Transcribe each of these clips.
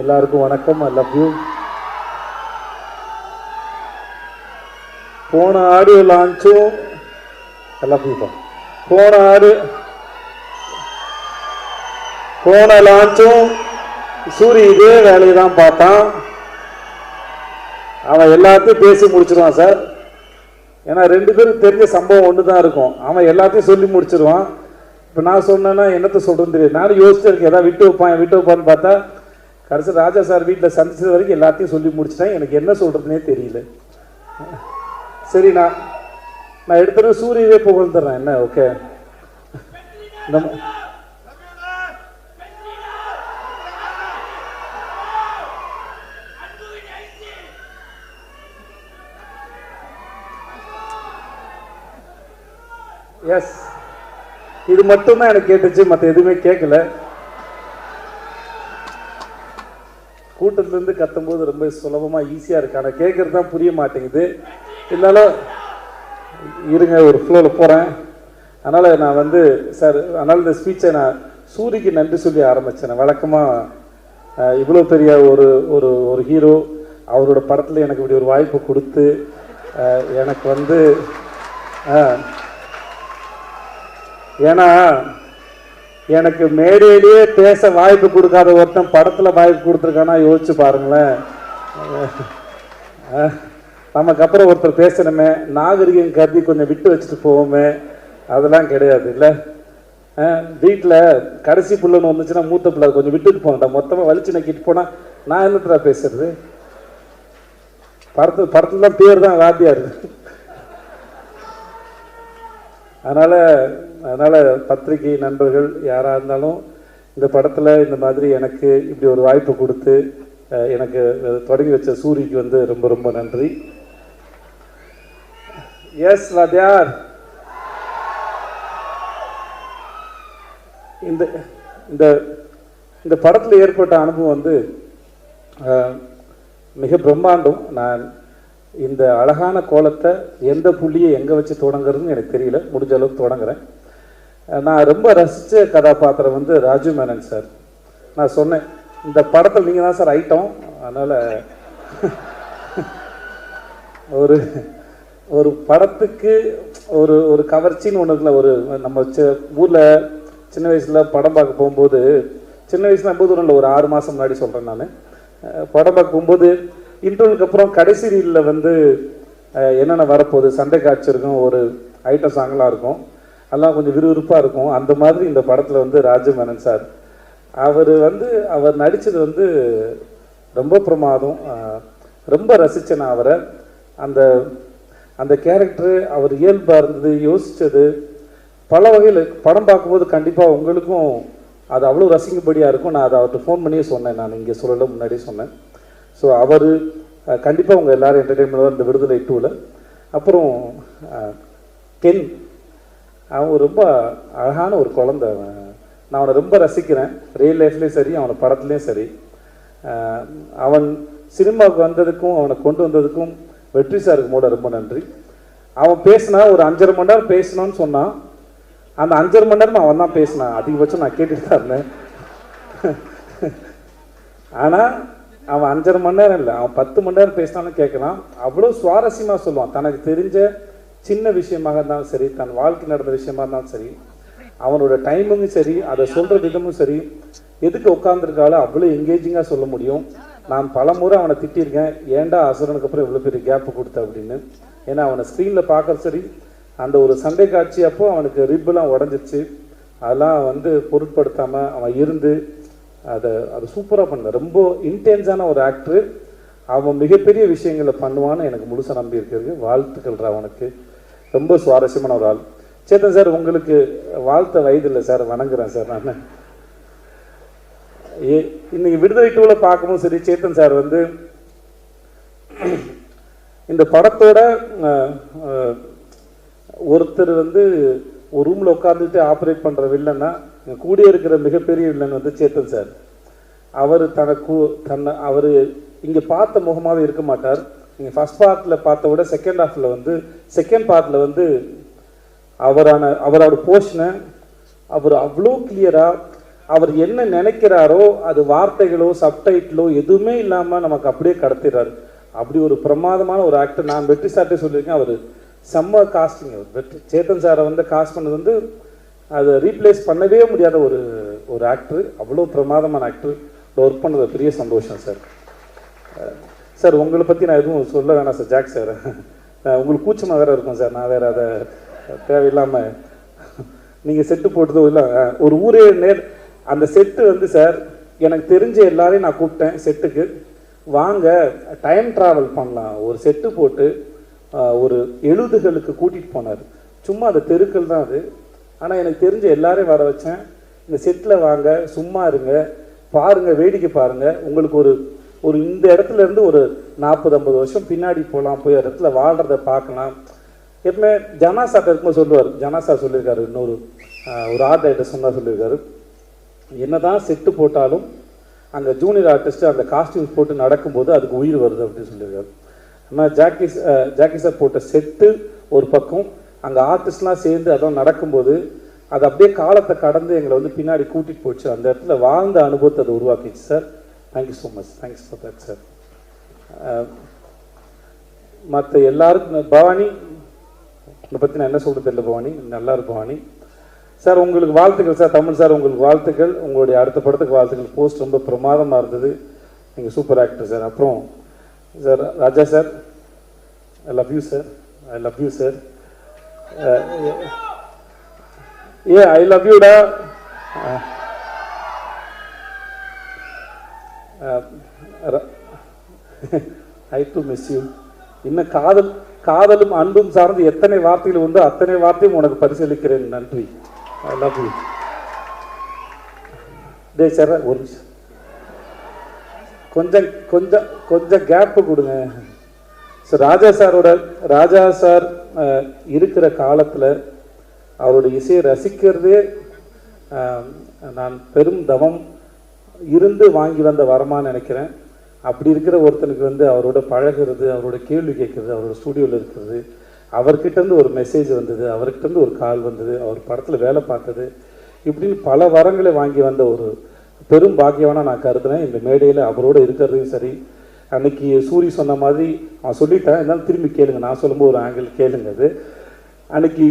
எல்லாருக்கும் வணக்கம். ஐ love you. போன ஆடியோ லான்ச்சும் ஐ லவ் யூ. போன லான்ச்சும் சூரி இதே வேலையை தான் பார்த்தான். அவன் எல்லாத்தையும் பேசி முடிச்சிருவான் சார். ஏன்னா ரெண்டு பேரும் தெரிஞ்ச சம்பவம் ஒன்று தான் இருக்கும். அவன் எல்லாத்தையும் சொல்லி முடிச்சிருவான். இப்போ நான் சொன்னேன்னா என்னத்தை சொல்கிறேன்னு தெரியும். நானும் யோசிச்சிருக்கேன், ஏதாவது விட்டு வைப்பான்னு பார்த்தா கடைசி ராஜா சார் வீட்டில் சந்திச்சது வரைக்கும் எல்லாத்தையும் சொல்லி முடிச்சிட்டேன். எனக்கு என்ன சொல்கிறதுனே தெரியல. சரி, நான் எடுத்துகிட்டு சூரியவே புகழ்ந்துடுறேன். என்ன ஓகே, எஸ், இது மட்டும்தான் எனக்கு கேட்டுச்சு, மற்ற எதுவுமே கேட்கல. கூட்டத்திலேருந்து கத்தும்போது ரொம்ப சுலபமாக ஈஸியாக இருக்கு, ஆனால் கேட்கறது தான் புரிய மாட்டேங்குது. இருந்தாலும் இருங்க, ஒரு ஃப்ளோவில் போகிறேன். அதனால் நான் வந்து சார், அதனால் இந்த ஸ்பீச்சை நான் சூரிக்கு நன்றி சொல்லி ஆரம்பித்தேன். வழக்கமாக இவ்வளோ பெரிய ஒரு ஹீரோ அவரோட படத்தில் எனக்கு இப்படி ஒரு வாய்ப்பு கொடுத்து எனக்கு வந்து ஏன்னா எனக்கு மேடையிலேயே பேச வாய்ப்பு கொடுக்காத ஒருத்தன் படத்தில் வாய்ப்பு கொடுத்துருக்கானா யோசிச்சு பாருங்களேன். நமக்கு அப்புறம் ஒருத்தர் பேசணுமே, நாகரிகம் கருதி கொஞ்சம் விட்டு வச்சுட்டு போவோமே, அதெல்லாம் கிடையாது இல்லை. வீட்டில் கடைசி பிள்ளைன்னு வந்துச்சுன்னா மூத்த பிள்ளை கொஞ்சம் விட்டுட்டு போங்கடா, மொத்தமாக வலிச்சு நக்கிட்டு போனால் நான் என்னத்தடா பேசுறது. படத்துல தான் பேர் தான் வாத்தியார். அதனால் பத்திரிகை நண்பர்கள் யாராக இருந்தாலும் இந்த படத்தில் இந்த மாதிரி எனக்கு இப்படி ஒரு வாய்ப்பு கொடுத்து எனக்கு தொடங்கி வச்ச சூரிக்கு வந்து ரொம்ப ரொம்ப நன்றி. எஸ் வாத்தியார், இந்த படத்தில் ஏற்பட்ட அனுபவம் வந்து மிக பிரம்மாண்டம். நான் இந்த அழகான கோலத்தை எந்த புள்ளியை எங்கே வச்சு தொடங்குறதுன்னு எனக்கு தெரியல, முடிஞ்ச அளவுக்கு தொடங்குறேன். நான் ரொம்ப ரசித்த கதாபாத்திரம் வந்து ராஜு மேனன் சார். நான் சொன்னேன், இந்த படத்தில் நீங்கள் தான் சார் ஐட்டம். அதனால் ஒரு படத்துக்கு ஒரு கவர்ச்சின்னு ஒன்று இருக்குல்ல. நம்ம ஊரில் சின்ன வயசில் படம் பார்க்க போகும்போது, சின்ன வயசுல போது இல்லை, ஒரு 6 மாதம் முன்னாடி சொல்கிறேன் நான், படம் பார்க்க போகும்போது இன்டர்வலுக்கு அப்புறம் கடைசி ரீலில் வந்து என்னென்ன வரப்போகுது, சண்டை காட்சி இருக்கும், ஒரு ஐட்டம் சாங்கெலாம் இருக்கும், அதெல்லாம் கொஞ்சம் விறுவிறுப்பாக இருக்கும். அந்த மாதிரி இந்த படத்தில் வந்து ராஜு மேனன் சார் அவர் நடித்தது வந்து ரொம்ப பிரமாதம். ரொம்ப ரசித்தேன் நான் அவரை. அந்த கேரக்டரு அவர் இயல்பாக இருந்தது, யோசித்தது பல வகையில். படம் பார்க்கும்போது கண்டிப்பாக உங்களுக்கும் அது அவ்வளோ ரசிக்கும்படியாக இருக்கும். நான் அதை அவர்கிட்ட ஃபோன் பண்ணியே சொன்னேன், நான் இங்கே சொல்லலை, முன்னாடியே சொன்னேன். ஸோ அவர் கண்டிப்பாக உங்கள் எல்லோரும் என்டர்டெயின்மெண்ட் இந்த விடுதலை 2ல். அப்புறம் கென், அவன் ரொம்ப அழகான ஒரு குழந்தை. நான் அவனை ரொம்ப ரசிக்கிறேன், ரியல் லைஃப்லேயும் சரி, அவனை படத்துலேயும் சரி. அவன் சினிமாவுக்கு வந்ததுக்கும் அவனை கொண்டு வந்ததுக்கும் வெற்றி சாருக்கு மூட ரொம்ப நன்றி. அவன் பேசினா ஒரு 5.5 மணி நேரம் பேசணும்னு சொன்னான். அந்த 5.5 மணி நேரம் அவன் தான் பேசினான். அதிகபட்சம் நான் கேட்டுட்டு தான் இருந்தேன். ஆனால் அவன் 5.5 மணி நேரம் இல்லை, அவன் 10 மணி நேரம் பேசினாலும் கேட்கலாம். அவ்வளோ சுவாரஸ்யமாக சொல்லுவான். தனக்கு தெரிஞ்ச சின்ன விஷயமாக இருந்தாலும் சரி, தன் வாழ்க்கை நடந்த விஷயமா இருந்தாலும் சரி, அவனோட டைமிங்கும் சரி, அதை சொல்கிற விதமும் சரி, எதுக்கு உட்காந்துருக்காலும் அவ்வளோ எங்கேஜிங்காக சொல்ல முடியும். நான் பல முறை அவனை திட்டியிருக்கேன், ஏன்டா அசுரனுக்கு அப்புறம் இவ்வளோ பெரிய கேப்பு கொடுத்த அப்படின்னு. ஏன்னா அவனை ஸ்க்ரீனில் பார்க்குற சரி, அந்த ஒரு சண்டை காட்சி அப்போ அவனுக்கு ரிப்பெல்லாம் உடஞ்சிச்சு. அதெல்லாம் வந்து பொருட்படுத்தாமல் அவன் இருந்து அதை சூப்பராக பண்ண, ரொம்ப இன்டென்ஸான ஒரு ஆக்டரு. அவன் மிகப்பெரிய விஷயங்களை பண்ணுவான்னு எனக்கு முழுசாக நம்பி இருக்கிறது. வாழ்த்துக்கள் அவனுக்கு. ரொம்ப சுவாரஸ்யமான ஒரு ஆள். சேத்தன் சார், உங்களுக்கு வாழ்த்த வயது இல்லை சார், வணங்குறேன் சார். நான் இன்னைக்கு விடுதலை 2ல் பார்க்கும்போது சரி, சேத்தன் சார் வந்து இந்த படத்தோட ஒருத்தர் வந்து ஒரு ரூமில் உட்காந்துட்டு ஆப்ரேட் பண்ணுற வில்லன்னா கூடிய இருக்கிற மிகப்பெரிய வில்லன் வந்து சேத்தன் சார். அவர் அவர் இங்கே பார்த்த முகமாகவே இருக்க மாட்டார். நீங்கள் ஃபஸ்ட் பார்ட்டில் பார்த்த விட செகண்ட் பார்ட்டில் வந்து அவரோட போர்ஷனை அவர் அவ்வளோ கிளியராக அவர் என்ன நினைக்கிறாரோ அது வார்த்தைகளோ சப்டைட்டிலோ எதுவுமே இல்லாமல் நமக்கு அப்படியே கடத்திடுறாரு. அப்படி ஒரு பிரமாதமான ஒரு ஆக்டர். நான் வெற்றி சார்ட்டே சொல்லியிருக்கேன், அவர் செம்ம காஸ்டிங். அவர் சேத்தன் சாரை வந்து காஸ்ட் பண்ணது வந்து அதை ரீப்ளேஸ் பண்ணவே முடியாத ஒரு ஆக்டர். அவ்வளோ பிரமாதமான ஆக்டர். ஒர்க் பண்ணது பெரிய சந்தோஷம் சார். சார் உங்களை பற்றி நான் எதுவும் சொல்ல வேணாம் சார். ஜாக் சார் உங்களுக்கு கூச்சமாக வேறு இருக்கும் சார். நான் வேறு அதை தேவையில்லாமல் நீங்கள் செட்டு போட்டதோ இல்லை ஒரு ஊரே அந்த செட்டு வந்து சார் எனக்கு தெரிஞ்ச எல்லாரையும் நான் கூப்பிட்டேன் செட்டுக்கு. வாங்க டைம் ட்ராவல் பண்ணலாம். ஒரு செட்டு போட்டு ஒரு 70களுக்கு கூட்டிகிட்டு போனார். சும்மா அந்த தெருக்கள் தான் அது. ஆனால் எனக்கு தெரிஞ்ச எல்லாரையும் வர வச்சேன். இந்த செட்டில் வாங்க, சும்மா இருங்க, பாருங்கள், வேடிக்கை பாருங்கள். உங்களுக்கு ஒரு இந்த இடத்துல இருந்து ஒரு 40-50 வருஷம் பின்னாடி போகலாம், போய் இடத்துல வாழ்கிறத பார்க்கலாம். எப்பவுமே ஜனாசா இருக்கும்போது சொல்லுவார், ஜனாசா சொல்லியிருக்காரு, இன்னொரு ஒரு ஆர்ட் டைரக்டர் சொன்னா சொல்லியிருக்காரு, என்னதான் செட்டு போட்டாலும் அங்கே ஜூனியர் ஆர்டிஸ்ட்டு அந்த காஸ்டியூம்ஸ் போட்டு நடக்கும்போது அதுக்கு உயிர் வருது அப்படின்னு சொல்லியிருக்காரு. ஆனால் ஜாக்கி சார் போட்ட செட்டு ஒரு பக்கம், அங்கே ஆர்டிஸ்ட்லாம் சேர்ந்து அதெல்லாம் நடக்கும்போது அது அப்படியே காலத்தை கடந்து எங்களை வந்து பின்னாடி கூட்டிகிட்டு போச்சு. அந்த இடத்துல வாழ்ந்த அனுபவத்தை அதை உருவாக்கிச்சு sir. Thank you so much. Thanks for that sir. மற்ற எல்லாருக்கும் பவானி இதை பற்றி நான் என்ன சொல்கிறது தெரியல. பவானி நல்லா இருக்கு. பவானி சார் உங்களுக்கு வாழ்த்துக்கள் சார். தமிழ் சார் உங்களுக்கு வாழ்த்துக்கள். உங்களுடைய அடுத்த படத்துக்கு வாழ்த்துக்கள். போஸ்ட் ரொம்ப பிரமாதமாக இருந்தது. நீங்கள் சூப்பர் ஆக்டர் சார். அப்புறம் sir Raja sir, I love you sir. I love you sir. ஏ ஐ லவ் யூடா. I do miss you. இன்னும் காதலும் அன்பும் சார்ந்து எத்தனை வார்த்தைகள் உண்டோ அத்தனை வார்த்தையும் உனக்கு பரிசீலிக்கிறேன். நன்றி. ஐ லவ் யூ. டே சார் ஒரு நிமிஷம், கொஞ்சம் கேப்பு கொடுங்க சார். ராஜா சார் இருக்கிற காலத்தில் அவருடைய இசையை ரசிக்கிறதே நான் பெரும் தவம் இருந்து வாங்கி வந்த வரமான்னு நினைக்கிறேன். அப்படி இருக்கிற ஒருத்தனுக்கு வந்து அவரோட பழகிறது, அவரோட கேள்வி கேட்குறது, அவரோட ஸ்டூடியோவில் இருக்கிறது, அவர்கிட்டருந்து ஒரு மெசேஜ் வந்தது, அவர்கிட்டருந்து ஒரு கால் வந்தது, அவர் படத்தில் வேலை பார்த்தது, இப்படின்னு பல வரங்களை வாங்கி வந்த ஒரு பெரும் பாக்கியவானா நான் கருதுனேன். இந்த மேடையில் அவரோட இருக்கிறதையும் சரி. அன்னைக்கு சூரி சொன்ன மாதிரி அவன் சொல்லிட்டேன், இருந்தாலும் திரும்பி கேளுங்க, நான் சொல்லும்போது ஒரு ஆங்கிள் கேளுங்க. அது அன்னைக்கு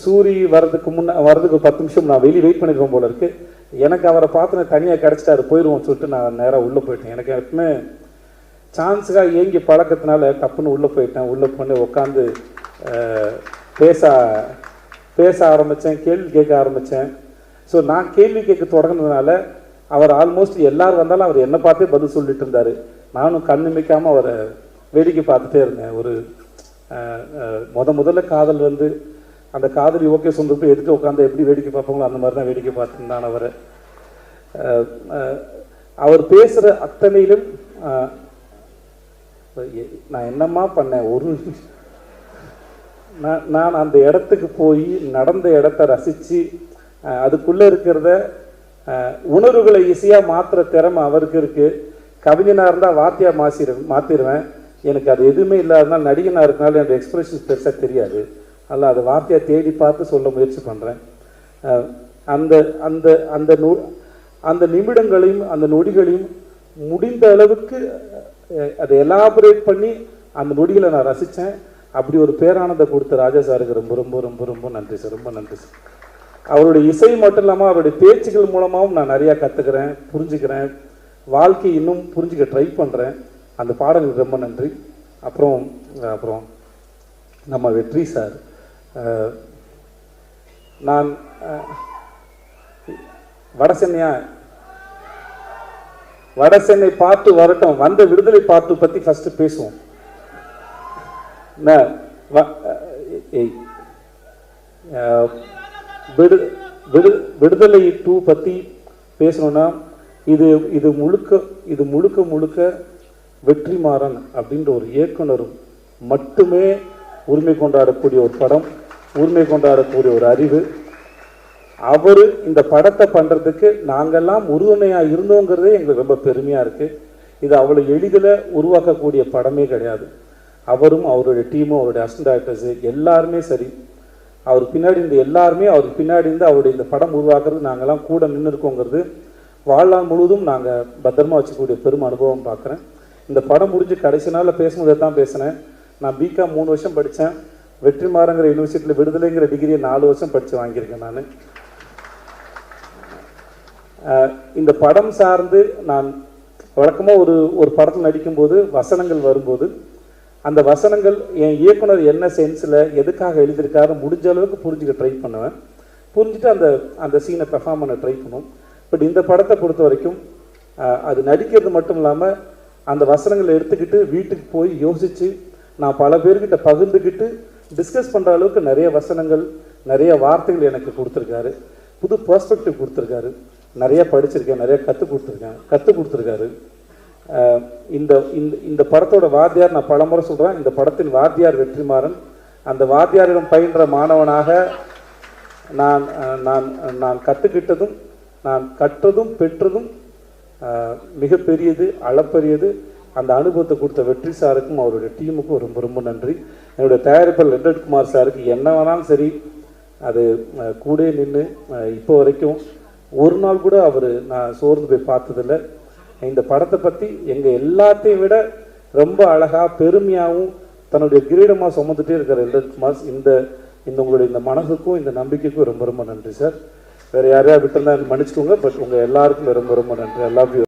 சூரி வர்றதுக்கு 10 நிமிஷம் நான் வெளியே வெயிட் பண்ணிருக்கோம் போல இருக்கு. எனக்கு அவரை பார்த்து தனியாக கிடச்சிட்டாரு, போயிடுவோம்னு சொல்லிட்டு நான் நேராக உள்ளே போயிட்டேன். எனக்கு எப்பவுமே சான்ஸுக்காக ஏங்கி பழக்கத்தினால டப்புன்னு உள்ளே போயிட்டேன். உள்ளே பண்ணி உட்காந்து பேச ஆரம்பித்தேன், கேள்வி கேட்க ஆரம்பித்தேன். ஸோ நான் கேள்வி கேட்க தொடங்கினதுனால அவர் ஆல்மோஸ்ட் எல்லாரும் வந்தாலும் அவர் என்னை பார்த்தே பதில் சொல்லிட்டு இருந்தார். நானும் கண்ணிமைக்காமல் அவரை வேடிக்கை பார்த்துட்டே இருந்தேன். ஒரு முதல்ல காதல் வந்து அந்த காதலி ஓகே சொல்லிட்டு எதுக்கு உட்காந்து எப்படி வேடிக்கை பார்ப்பாங்களோ அந்த மாதிரி தான் வேடிக்கை பார்த்துருந்தான் அவரை. அவர் பேசுகிற அத்தனையிலும் நான் என்னம்மா பண்ணேன், நான் அந்த இடத்துக்கு போய் நடந்த இடத்த ரசித்து அதுக்குள்ளே இருக்கிறத உணர்வுகளை ஈஸியாக மாற்றுற திறமை அவருக்கு இருக்குது. கவிஞனாக இருந்தால் வார்த்தையாக மாற்றிடுவேன். எனக்கு அது எதுவுமே இல்லாதனால நடிகனாக இருக்கனால என்னோடய எக்ஸ்பிரஷன்ஸ் பெருசாக தெரியாது. அதில் அதை வார்த்தையாக தேடி பார்த்து சொல்ல முயற்சி பண்ணுறேன். அந்த நிமிடங்களையும் அந்த நொடிகளையும் முடிந்த அளவுக்கு அதை எலாபரேட் பண்ணி அந்த நொடிகளை நான் ரசித்தேன். அப்படி ஒரு பேரானதை கொடுத்த ராஜா சாருக்கு ரொம்ப ரொம்ப ரொம்ப ரொம்ப நன்றி சார். ரொம்ப நன்றி சார். அவருடைய இசை மட்டும் இல்லாமல் அவருடைய பேச்சுகள் மூலமாகவும் நான் நிறையா கற்றுக்கிறேன், புரிஞ்சுக்கிறேன், வாழ்க்கை இன்னும் புரிஞ்சுக்க ட்ரை பண்ணுறேன். அந்த பாடலுக்கு ரொம்ப நன்றி. அப்புறம் நம்ம வெற்றி சார், நான் வடசென்னை பார்த்து வரட்டும், வந்த விடுதலை பார்த்து பற்றி ஃபஸ்ட்டு பேசுவோம். விடுதலை 2 பற்றி பேசணும்னா இது முழுக்க வெற்றிமாறன் அப்படின்ற ஒரு இயக்குனர் மட்டுமே உரிமை கொண்டாடக்கூடிய ஒரு படம், உரிமை கொண்டாடக்கூடிய ஒரு அறிவு. அவர் இந்த படத்தை பண்ணுறதுக்கு நாங்கள்லாம் உறுதுணையாக இருந்தோங்கிறதே எங்களுக்கு ரொம்ப பெருமையாக இருக்குது. இது அவ்வளோ எளிதில் உருவாக்கக்கூடிய படமே கிடையாது. அவரும் அவருடைய டீமும் அவருடைய அசிஸ்டன்ட் டைரக்டர்ஸு எல்லாருமே சரி, அவருக்கு பின்னாடி இந்த எல்லாருமே அவருக்கு பின்னாடி இருந்து அவருடைய இந்த படம் உருவாக்குறது நாங்கள்லாம் கூட நின்று இருக்கோங்கிறது வாழ்நாள் முழுவதும் நாங்கள் பத்திரமா வச்சுக்கூடிய பெரும் அனுபவம் பார்க்குறேன். இந்த படம் முடிஞ்சு கடைசி நாளில் பேசும்போது தான் பேசினேன். நான் பிகாம் 3 வருஷம் படித்தேன். வெற்றிமாறங்கிற யூனிவர்சிட்டியில் விடுதலைங்கிற டிகிரியை 4 வருஷம் படித்து வாங்கியிருக்கேன். நான் இந்த படம் சார்ந்து நான் வழக்கமாக ஒரு படத்தில் நடிக்கும்போது வசனங்கள் வரும்போது அந்த வசனங்கள் என் இயக்குனர் என்ன சென்ஸில் எதுக்காக எழுதியிருக்காரு முடிஞ்ச அளவுக்கு புரிஞ்சுக்க ட்ரை பண்ணுவேன். புரிஞ்சுட்டு அந்த சீனை பெர்ஃபார்ம் பண்ண ட்ரை பண்ணுவோம். பட் இந்த படத்தை பொறுத்த வரைக்கும் அது நடிக்கிறது மட்டும் இல்லாமல் அந்த வசனங்களை எடுத்துக்கிட்டு வீட்டுக்கு போய் யோசித்து நான் பல பேர்கிட்ட பகிர்ந்துக்கிட்டு டிஸ்கஸ் பண்ணுற அளவுக்கு நிறைய வசனங்கள் நிறைய வார்த்தைகள் எனக்கு கொடுத்துருக்காரு. புது பெர்ஸ்பெக்டிவ் கொடுத்துருக்காரு. நிறைய படிச்சிருக்கேன், நிறைய கற்றுக் கொடுத்துருக்காரு. இந்த இந்த படத்தோட வாத்தியார் நான் பலமுறை சொல்கிறேன், இந்த படத்தின் வாத்தியார் வெற்றிமாறன். அந்த வாத்தியாரிடம் பயின்ற மாணவனாக நான் நான் நான் கற்றுக்கிட்டதும் நான் கற்றதும் பெற்றதும் மிகப்பெரியது, அளப்பெரியது. அந்த அனுபவத்தை கொடுத்த வெற்றி சாருக்கும் அவருடைய டீமுக்கும் ரொம்ப ரொம்ப நன்றி. என்னுடைய தயாரிப்பாளர் லெட்டட் குமார் சாருக்கு என்ன வேணாலும் சரி அது கூட நின்று இப்போ வரைக்கும் ஒரு நாள் கூட அவர் நான் சோர்ந்து போய் பார்த்ததில்லை. இந்த படத்தை பற்றி எங்கள் எல்லாத்தையும் விட ரொம்ப அழகாக பெருமையாகவும் தன்னுடைய கிரீடமாக சுமந்துட்டே இருக்கிற லெட்டட் குமார் இந்த உங்களுடைய இந்த மனசுக்கும் இந்த நம்பிக்கைக்கும் ரொம்ப ரொம்ப நன்றி சார். வேறு யாரையா விட்டுருந்தா மன்னிச்சுக்கோங்க. பட் உங்கள் எல்லாருக்கும் ரொம்ப ரொம்ப நன்றி. ஐ லவ் யூ.